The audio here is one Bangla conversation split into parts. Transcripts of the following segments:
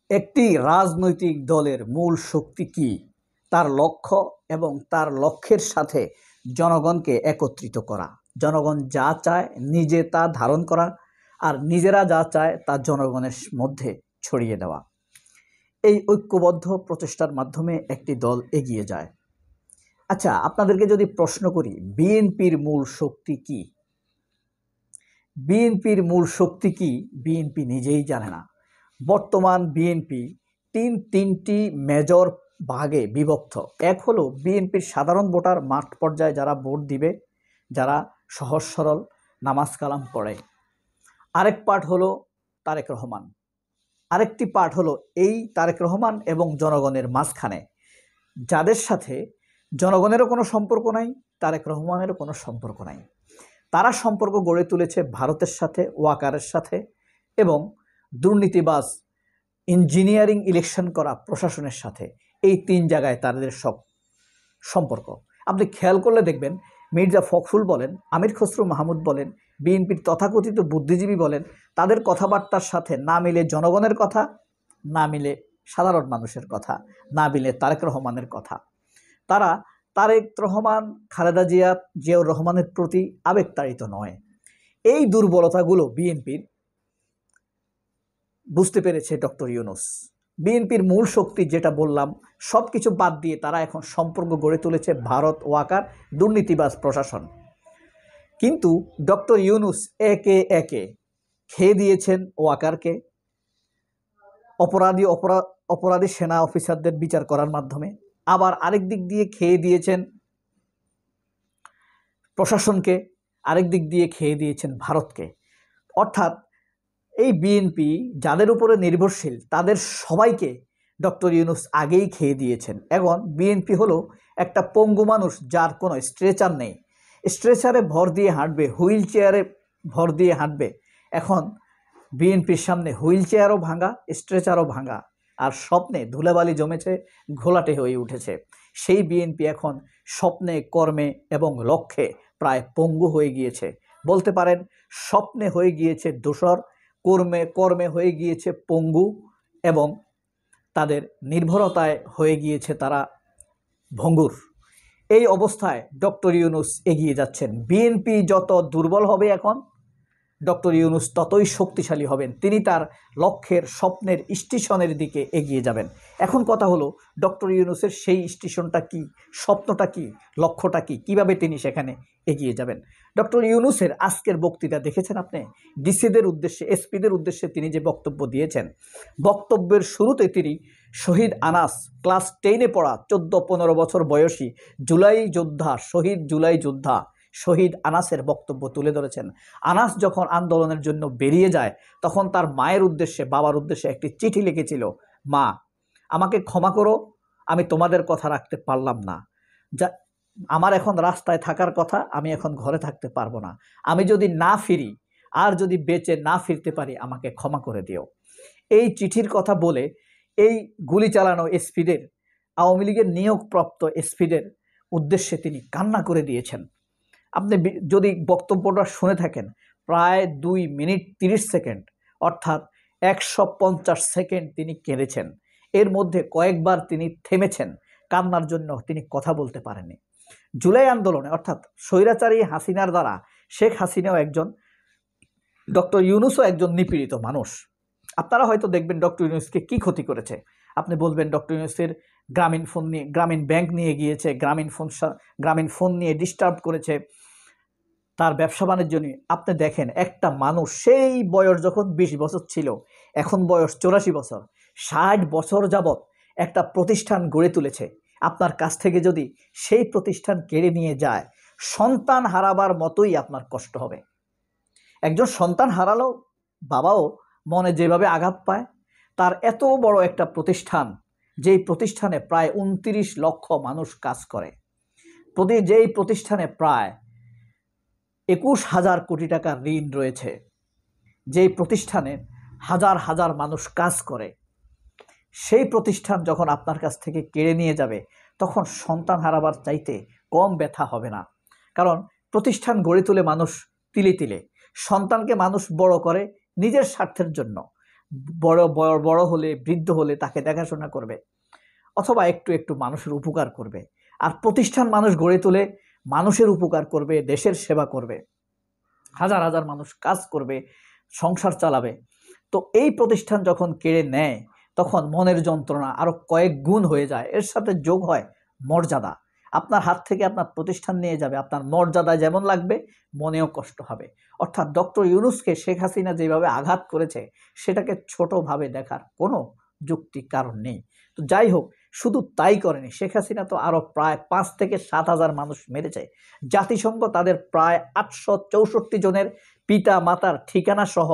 একটি রাজনৈতিক দলের মূল শক্তি কি? তার লক্ষ্য এবং তার লক্ষ্যের সাথে জনগণকে একত্রিত করা, জনগণ যা চায় নিজে তা ধারণ করা, আর নিজেরা যা চায় তা জনগণের মধ্যে ছড়িয়ে দেওয়া। এই ঐক্যবদ্ধ প্রচেষ্টার মাধ্যমে একটি দল এগিয়ে যায়। আচ্ছা, আপনাদেরকে যদি প্রশ্ন করি, বিএনপির মূল শক্তি কি? বিএনপির মূল শক্তি কি বিএনপি নিজেই জানে না। বর্তমান বিএনপি তিনটি মেজর ভাগে বিভক্ত। এক হলো বিএনপির সাধারণ ভোটার, মাঠ পর্যায়ে যারা ভোট দিবে, যারা সহজ সরল নামাজ কালাম পড়ে। আরেক পার্ট হলো তারেক রহমান। আরেকটি পার্ট হলো এই তারেক রহমান এবং জনগণের মাঝখানে, যাদের সাথে জনগণেরও কোনো সম্পর্ক নাই, তারেক রহমানেরও কোনো সম্পর্ক নাই। তারা সম্পর্ক গড়ে তুলেছে ভারতের সাথে, ওয়াকারের সাথে এবং দুর্নীতিবাজ ইঞ্জিনিয়ারিং ইলেকশন করা প্রশাসনের সাথে। এই তিন জায়গায় তাদের সব সম্পর্ক। আপনি খেয়াল করলে দেখবেন, মির্জা ফখরুল বলেন, আমির খসরু মাহমুদ বলেন, বিএনপির তথাকথিত বুদ্ধিজীবী বলেন, তাদের কথাবার্তার সাথে না মিলে জনগণের কথা, না মিলে সাধারণ মানুষের কথা, না মিলে তারেক রহমানের কথা। তারা তারেক রহমান, খালেদা জিয়াউর রহমানের প্রতি আবেগতাড়িত নয়। এই দুর্বলতাগুলো বিএনপির বুঝতে পেরেছে ডক্টর ইউনূস। বিএনপির মূল শক্তি যেটা বললাম, সব কিছু বাদ দিয়ে তারা এখন সম্পর্ক গড়ে তুলেছে ভারত, ওয়াকার, দুর্নীতিবাজ প্রশাসন। কিন্তু ডক্টর ইউনূস একে একে খেয়ে দিয়েছেন ওয়াকারকে, অপরাধী সেনা অফিসারদের বিচার করার মাধ্যমে। আবার আরেক দিক দিয়ে খেয়ে দিয়েছেন প্রশাসনকে, আরেক দিক দিয়ে খেয়ে দিয়েছেন ভারতকে। অর্থাৎ এই বিএনপি যাদের উপরে নির্ভরশীল তাদের সবাইকে ডক্টর ইউনূস আগেই খেয়ে দিয়েছেন। এখন বিএনপি হলো একটা পঙ্গু মানুষ, যার কোনো স্ট্রেচার নেই। স্ট্রেচারে ভর দিয়ে হাঁটবে, হুইল চেয়ারে ভর দিয়ে হাঁটবে। এখন বিএনপির সামনে হুইল চেয়ারও ভাঙা, স্ট্রেচারও ভাঙা, আর স্বপ্নে ধুলাবালি জমেছে, ঘোলাটে হয়ে উঠেছে। সেই বিএনপি এখন স্বপ্নে, কর্মে এবং লক্ষ্যে প্রায় পঙ্গু হয়ে গিয়েছে। বলতে পারেন স্বপ্নে হয়ে গিয়েছে দোসর, কর্মে হয়ে গিয়েছে পঙ্গু, এবং তাদের নির্ভরতায় হয়ে গিয়েছে তারা ভঙ্গুর। এই অবস্থায় ডক্টর ইউনূস এগিয়ে যাচ্ছেন। বিএনপি যত দুর্বল হবে এখন, ডক্টর ইউনূস ততই শক্তিশালী হবেন। তিনি তার লক্ষ্যের, স্বপ্নের স্টেশনের দিকে এগিয়ে যাবেন। এখন কথা হলো, ডক্টর ইউনূসের সেই স্টেশনটা কি, স্বপ্নটা কি, লক্ষ্যটা কি, কিভাবে তিনি সেখানে এগিয়ে যাবেন। ডক্টর ইউনূসের আজকের বক্তৃতা দেখেছেন আপনি? ডিসিদের উদ্দেশ্যে, এসপিদের উদ্দেশ্যে তিনি যে বক্তব্য দিয়েছেন, বক্তব্যের শুরুতে তিনি শহীদ আনাস, ক্লাস 10-এ পড়া 14-15 বছর বয়সী জুলাই যোদ্ধা, শহীদ জুলাই যোদ্ধা শহীদ আনাসের বক্তব্য তুলে ধরেছেন। আনাস যখন আন্দোলনের জন্য বেরিয়ে যায়, তখন তার মায়ের উদ্দেশ্যে, বাবার উদ্দেশ্যে একটি চিঠি লিখেছিল, মা, আমাকে ক্ষমা করো, আমি তোমাদের কথা রাখতে পারলাম না। যা আমার এখন রাস্তায় থাকার কথা, আমি এখন ঘরে থাকতে পারবো না। আমি যদি না ফিরি, আর যদি বেঁচে না ফিরতে পারি, আমাকে ক্ষমা করে দিও। এই চিঠির কথা বলে এই গুলি চালানো এসপিদের, আওয়ামী লীগের নিয়োগপ্রাপ্ত এসপিদের উদ্দেশ্যে তিনি কান্না করে দিয়েছেন। আপনি যদি বক্তব্যটা শুনে থাকেন, প্রায় 2 মিনিট 30 সেকেন্ড, অর্থাৎ 150 সেকেন্ড তিনি কেঁদেছেন। এর মধ্যে কয়েকবার তিনি থেমেছেন, কান্নার জন্য তিনি কথা বলতে পারেননি। জুলাই আন্দোলনে, অর্থাৎ স্বৈরাচারী হাসিনার দ্বারা, শেখ হাসিনাও একজন, ডক্টর ইউনূসও একজন নিপীড়িত মানুষ। আপনারা হয়তো দেখবেন ডক্টর ইউনূসকে কী ক্ষতি করেছে। আপনি বলবেন ডক্টর ইউনূসের গ্রামীণ ব্যাংক নিয়ে গিয়েছে, গ্রামীণ ফোন নিয়ে ডিস্টার্ব করেছে, তার ব্যবসা বাণিজ্য নিয়ে। আপনি দেখেন, একটা মানুষ সেই বয়স যখন 20 বছর ছিল, এখন বয়স 84 বছর, 60 বছর যাবৎ একটা প্রতিষ্ঠান গড়ে তুলেছে। আপনার কাছ থেকে যদি সেই প্রতিষ্ঠান কেড়ে নিয়ে যায়, সন্তান হারাবার মতোই আপনার কষ্ট হবে। একজন সন্তান হারালো বাবাও মনে যেভাবে আঘাত পায়, তার এত বড় একটা প্রতিষ্ঠান, যেই প্রতিষ্ঠানে প্রায় 29 লক্ষ মানুষ কাজ করে, যেই প্রতিষ্ঠানে প্রায় 21,000 কোটি টাকার ঋণ রয়েছে, যেই প্রতিষ্ঠানে হাজার হাজার মানুষ কাজ করে, সেই প্রতিষ্ঠান যখন আপনার কাছ থেকে কেড়ে নিয়ে যাবে, তখন সন্তান হারাবার চাইতে কম ব্যথা হবে না। কারণ প্রতিষ্ঠান গড়ে তুলে মানুষ তিলে তিলে, সন্তানকে মানুষ বড় করে নিজের স্বার্থের জন্য, বড় বড় বড় হলে, বৃদ্ধ হলে তাকে দেখাশোনা করবে, অথবা একটু একটু মানুষের উপকার করবে। আর প্রতিষ্ঠান মানুষ গড়ে তোলে, মানুষের উপকার করবে, দেশের সেবা করবে, হাজার হাজার মানুষ কাজ করবে, সংসার চালাবে। তো এই প্রতিষ্ঠান যখন কেড়ে নেয় তখন মনের যন্ত্রণা আরো কয়েক গুণ হয়ে যায়। এর সাথে যোগ হয় মর্যাদা। আপনার হাত থেকে আপনার প্রতিষ্ঠান নিয়ে যাবে, আপনার মর্যাদা যেমন লাগবে মনেও কষ্ট হবে। অর্থাৎ ডক্টর ইউনূসকে শেখ হাসিনা যেভাবে আঘাত করেছে সেটাকে ছোটভাবে দেখার কোনো যুক্তি কারণ নেই। তো যাই হোক, শুধু তাই করেনি, শেখ হাসিনা তো আরো প্রায় 5 থেকে 7 হাজার মানুষ মেরেছে। জাতিসংঘ তাদের প্রায় 864 জনের পিতা মাতার ঠিকানা সহ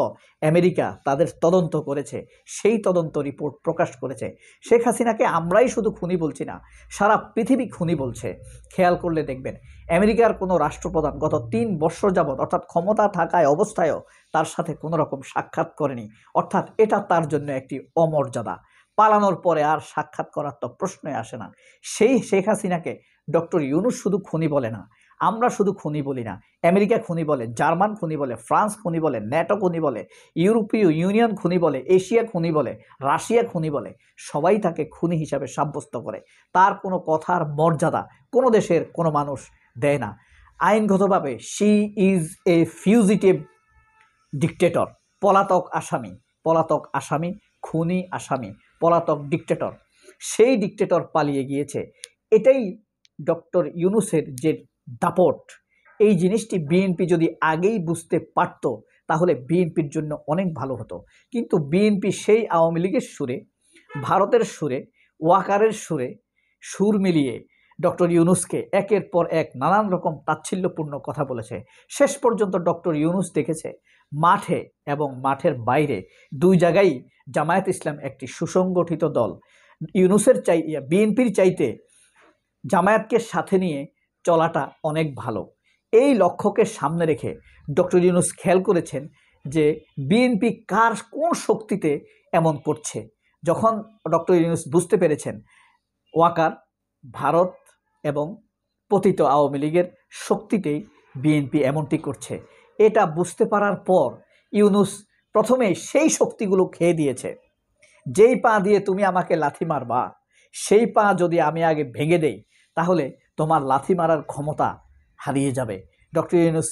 আমেরিকা তাদের তদন্ত করেছে, সেই তদন্ত রিপোর্ট প্রকাশ করেছে। শেখ হাসিনাকে আমরাই শুধু খুনি বলছি না, সারা পৃথিবী খুনি বলছে। খেয়াল করলে দেখবেন আমেরিকার কোনো রাষ্ট্রপ্রধান গত 3 বছর যাবৎ, অর্থাৎ ক্ষমতা থাকায় অবস্থায়ও তার সাথে কোনো রকম সাক্ষাৎ করেনি। অর্থাৎ এটা তার জন্য একটি অমর্যাদা। পালানোর পরে আর সাক্ষাৎ করার তো প্রশ্নই আসে না। সেই শেখ হাসিনাকে ডক্টর ইউনূস শুধু খুনি বলে না, আমরা শুধু খুনি বলি না, আমেরিকা খুনি বলে, জার্মান খুনি বলে, ফ্রান্স খুনি বলে, ন্যাটো খুনি বলে, ইউরোপীয় ইউনিয়ন খুনি বলে, এশিয়া খুনি বলে, রাশিয়া খুনি বলে, সবাই তাকে খুনি হিসাবে সাব্যস্ত করে। তার কোনো কথার মর্যাদা কোনো দেশের কোনো মানুষ দেয় না। আইনগতভাবে she is a fugitive dictator, পলাতক আসামি, পলাতক আসামি, খুনি আসামি, পলাতক ডিক্টেটর। সেই ডিক্টেটর পালিয়ে গিয়েছে। এটাই ডক্টর ইউনূসের যে দাপট, এই জিনিসটি বিএনপি যদি আগেই বুঝতে পারত তাহলে বিএনপির জন্য অনেক ভালো হতো। কিন্তু বিএনপি সেই আওয়ামী লীগের সুরে, ভারতের সুরে, ওয়াকারের সুরে সুর মিলিয়ে ডক্টর ইউনূসকে একের পর এক নানান রকম তাচ্ছিল্যপূর্ণ কথা বলেছে। শেষ পর্যন্ত ডক্টর ইউনূস দেখেছে মাঠে এবং মাঠের বাইরে দুই জায়গায় জামায়াত ইসলাম একটি সুসংগঠিত দল। ইউনূসের বিএনপির চাইতে জামায়াতকে সাথে নিয়ে চলাটা অনেক ভালো। এই লক্ষ্যকে সামনে রেখে ডক্টর ইউনূস খেয়াল করেছেন যে বিএনপি কার কোন শক্তিতে এমন করছে। যখন ডক্টর ইউনূস বুঝতে পেরেছেন ওয়াকার, ভারত এবং পতিত আওয়ামী লীগের শক্তিতেই বিএনপি এমনটি করছে, এটা বুঝতে পারার পর ইউনূস প্রথমে সেই শক্তিগুলো খেয়ে দিয়েছে। যেই পা দিয়ে তুমি আমাকে লাথি মারবা, সেই পা যদি আমি আগে ভেঙে দেই তাহলে তোমার লাথি মারার ক্ষমতা হারিয়ে যাবে। ডক্টর ইউনূস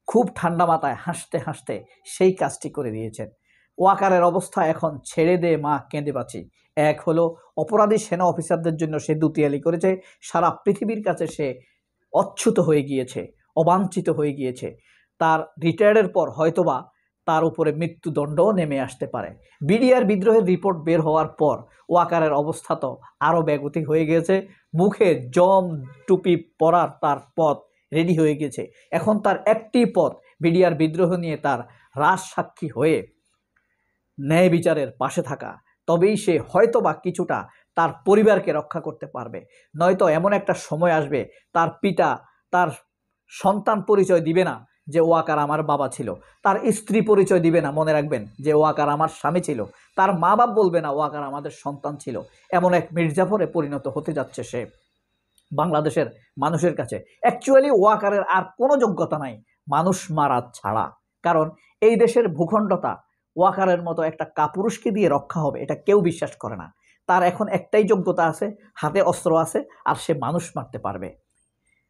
খুব ঠান্ডা মাথায় হাসতে হাসতে সেই কাজটি করে দিয়েছেন। ওয়াকারের অবস্থা এখন ছেড়ে দে মা কেঁদে বাঁচি। এক হলো অপরাধী সেনা অফিসারদের জন্য সে দুতিয়ালি করেছে, সারা পৃথিবীর কাছে সে অচ্যুত হয়ে গিয়েছে, অবাঞ্ছিত হয়ে গিয়েছে। তার রিটায়ার্ডের পর হয়তোবা তার উপরে মৃত্যুদণ্ডও নেমে আসতে পারে। বিডিআর বিদ্রোহের রিপোর্ট বের হওয়ার পর ওয়াকারের অবস্থা তো আরও ব্যাগতিক হয়ে গেছে। মুখে জম টুপি পরার তার পথ রেডি হয়ে গেছে। এখন তার একটি পথ বিডিআর বিদ্রোহ নিয়ে তার রাজসাক্ষী হয়ে ন্যায় বিচারের পাশে থাকা। তবেই সে হয়তোবা কিছুটা তার পরিবারকে রক্ষা করতে পারবে। নয়তো এমন একটা সময় আসবে তার পিতা তার সন্তান পরিচয় দিবে না যে ওয়াকার আমার বাবা ছিল, তার স্ত্রী পরিচয় দিবে না, মনে রাখবেন, যে ওয়াকার আমার স্বামী ছিল, তার মা বাপ বলবে না ওয়াকার আমাদের সন্তান ছিল। এমন এক মির্জাফরে পরিণত হতে যাচ্ছে সে বাংলাদেশের মানুষের কাছে। অ্যাকচুয়ালি ওয়াকারের আর কোনো যোগ্যতা নাই মানুষ মারা ছাড়া। কারণ এই দেশের ভূখণ্ডতা ওয়াকারের মতো একটা কাপুরুষকে দিয়ে রক্ষা হবে এটা কেউ বিশ্বাস করে না। তার এখন একটাই যোগ্যতা আছে, হাতে অস্ত্র আছে, আর সে মানুষ মারতে পারবে।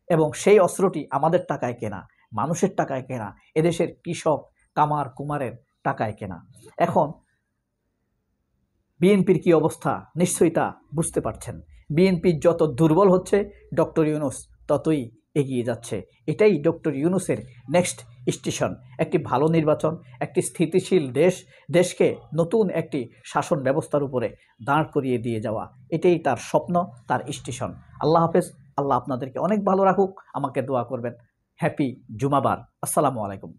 এবং সেই অস্ত্রটি আমাদের টাকায় কেনা, মানুষের টাকায় কেনা, এদেশের কৃষক কামার কুমারের টাকায় কেনা। এখন বিএনপির কি অবস্থা নিশ্চয়ই তা বুঝতে পারছেন। বিএনপি যত দুর্বল হচ্ছে ডক্টর ইউনূস ততই এগিয়ে যাচ্ছে। এটাই ডক্টর ইউনূসের নেক্সট স্টেশন। একটি ভালো নির্বাচন, একটি স্থিতিশীল দেশকে নতুন একটি শাসন ব্যবস্থার উপরে দাঁড় করিয়ে দিয়ে যাওয়া, এটাই তার স্বপ্ন, তার স্টেশন। আল্লাহ হাফেজ। আল্লাহ আপনাদেরকে অনেক ভালো রাখুক। আমাকে দোয়া করবেন। হ্যাপি জুমাবার। আসসালামু আলাইকুম।